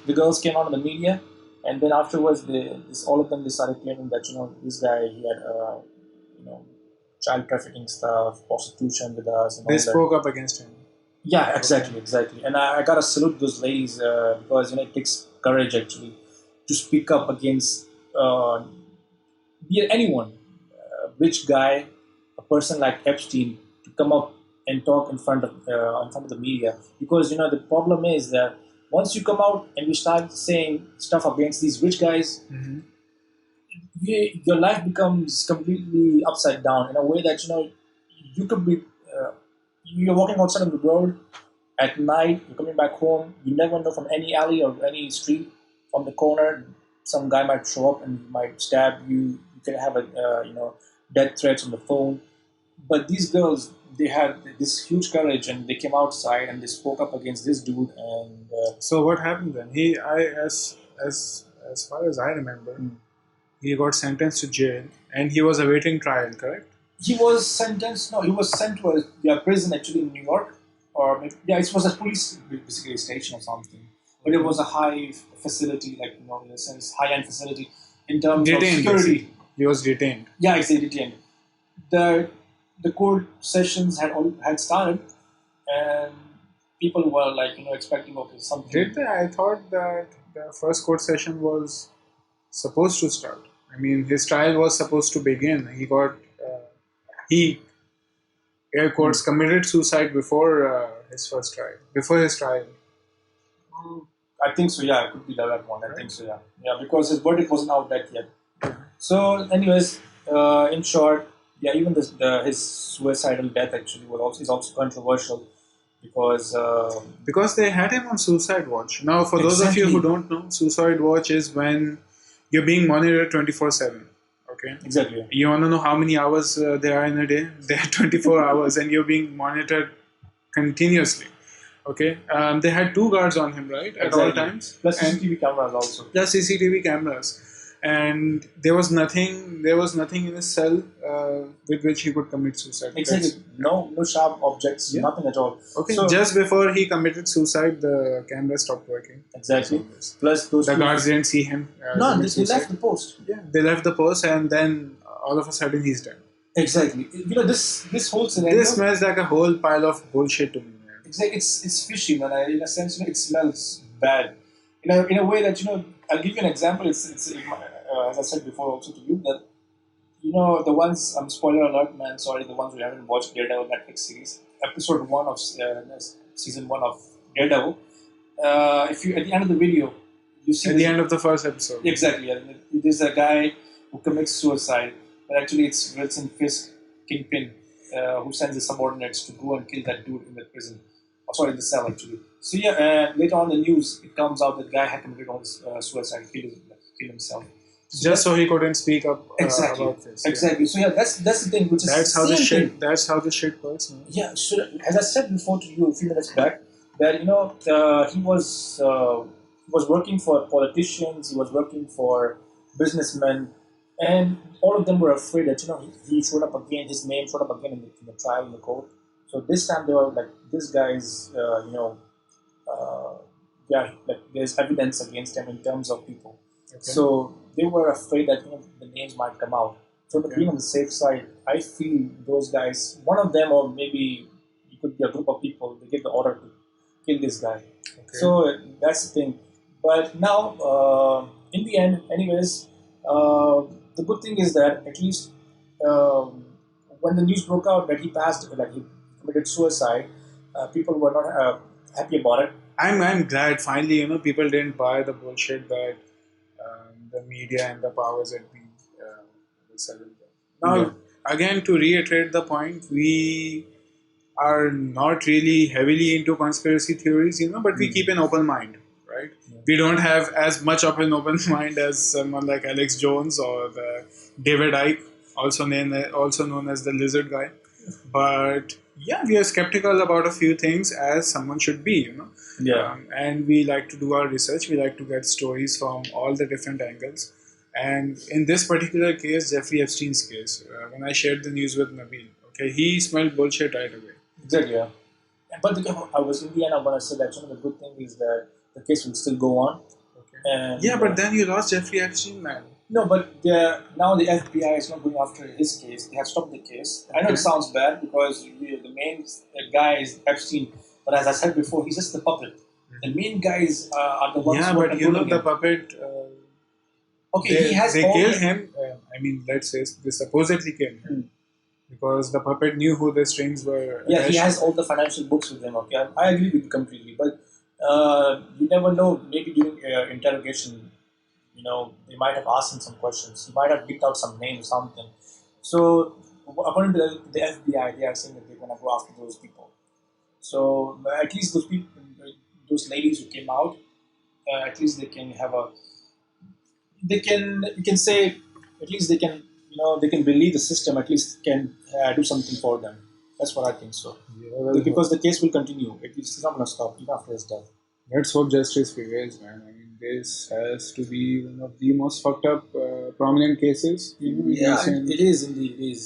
the girls came out in the media, and then afterwards, all of them decided claiming that this guy he had you know child trafficking stuff, prostitution with us, and They all that. spoke up against him. Yeah, exactly, exactly. And I gotta salute those ladies because it takes courage actually to speak up against be it anyone, rich guy, a person like Epstein, to come up and talk in front of the media. Because the problem is that once you come out and you start saying stuff against these rich guys, your life becomes completely upside down in a way that you could be you're walking outside on the road at night, you're coming back home, you never know, from any alley or any street, from the corner some guy might show up and might stab you. You can have a death threats on the phone. But these girls, they had this huge courage and they came outside and they spoke up against this dude. And So what happened then? As far as I remember, he got sentenced to jail and he was awaiting trial. Correct? he was sentenced. No, he was sent to a prison actually in New York, or maybe, yeah, it was a police basically station or something. But it was a high facility, like in a sense, high-end facility in terms of Detained. security. Basically. He was detained. Yeah, exactly, detained. The court sessions had started, and people were like expecting something. Did they? I thought that the first court session was supposed to start. I mean, his trial was supposed to begin. He air quotes committed suicide before his first trial. Before his trial. I think so. Yeah, it could be that one. I think so. Yeah, yeah, because his verdict wasn't out that yet. So, anyways, in short, yeah, even his suicidal death actually is also controversial because Because they had him on suicide watch. Now, for those of you who don't know, suicide watch is when you're being monitored 24/7. Okay. Exactly. You want to know how many hours there are in a day? There are 24 hours, and you're being monitored continuously. Okay. They had 2 guards on him, right, at all times. Plus CCTV cameras also. Plus CCTV cameras, and there was nothing. There was nothing in his cell with which he could commit suicide. Exactly. No sharp objects. Yeah. Nothing at all. Okay. So, just before he committed suicide, the camera stopped working. Exactly. Plus the guards didn't see him. No, they left the post. Yeah, they left the post, and then all of a sudden he's dead. Exactly. This whole scenario. This smells like a whole pile of bullshit to me. It's fishy, man. In a sense, it smells bad. In a way that I'll give you an example. It's as I said before, also to you that the ones. Spoiler alert, man. Sorry, the ones who haven't watched Daredevil Netflix series, episode 1 of season 1 of Daredevil. If you at the end of the video, you see at the end of the first episode. Exactly. There's a guy who commits suicide, but actually it's Wilson Fisk, Kingpin, who sends his subordinates to go and kill that dude in the prison. Sorry, in the cell actually. So yeah, later on in the news, it comes out that guy had committed suicide, killed himself. So just so he couldn't speak up about this. Exactly. Yeah. So yeah, that's the thing. Which is that's how the shit works. Man. Yeah. So as I said before to you a few minutes back, that he was working for politicians, he was working for businessmen, and all of them were afraid that he showed up again, his name showed up again in the trial in the court. So this time they were like, this guy's, like there's evidence against him in terms of people. Okay. So they were afraid that the names might come out. So being on the safe side, I feel those guys, one of them, or maybe it could be a group of people, they get the order to kill this guy. Okay. So that's the thing. But now, in the end, anyways, the good thing is that at least when the news broke out that he committed suicide, people were not happy about it. I'm glad finally people didn't buy the bullshit that the media and the powers that be selling them. Now, again, to reiterate the point, we are not really heavily into conspiracy theories, but we keep an open mind, right? Yeah. We don't have as much of an open mind as someone like Alex Jones or David Icke, also known as the lizard guy. But yeah, we are skeptical about a few things, as someone should be, Yeah. And we like to do our research. We like to get stories from all the different angles. And in this particular case, Jeffrey Epstein's case, when I shared the news with Nabil, okay, he smelled bullshit right away. Exactly, yeah. But I was in the end, I want to say that the good thing is that the case will still go on. And Yeah, but then you lost Jeffrey Epstein, man. no, but now the FBI is not going after his case. They have stopped the case. I know it Okay. sounds bad because the main guy is Epstein, but as I said before, he's just the puppet. The main guys are the ones Yeah, who are but you know controlling the him. puppet. Okay, he has They all killed the. him. I mean, let's say they supposedly killed him Hmm. because the puppet knew who the strings were Yeah, he attached has to. all the financial books with him. Okay, I agree with you completely, but you never know. Maybe during interrogation, they might have asked him some questions. He might have picked out some names, something. So, according to the FBI, they are saying that they're gonna go after those people. So, at least those people, those ladies who came out, at least they can have a. They can. You can say, at least they can. They can believe the system. At least can do something for them. That's what I think so. Yeah, well, Because the case will continue. At least it's not gonna stop even after his death. let's hope justice prevails, man. I mean, this has to be one of the most fucked up, prominent cases in Yeah, recent it is indeed. It is.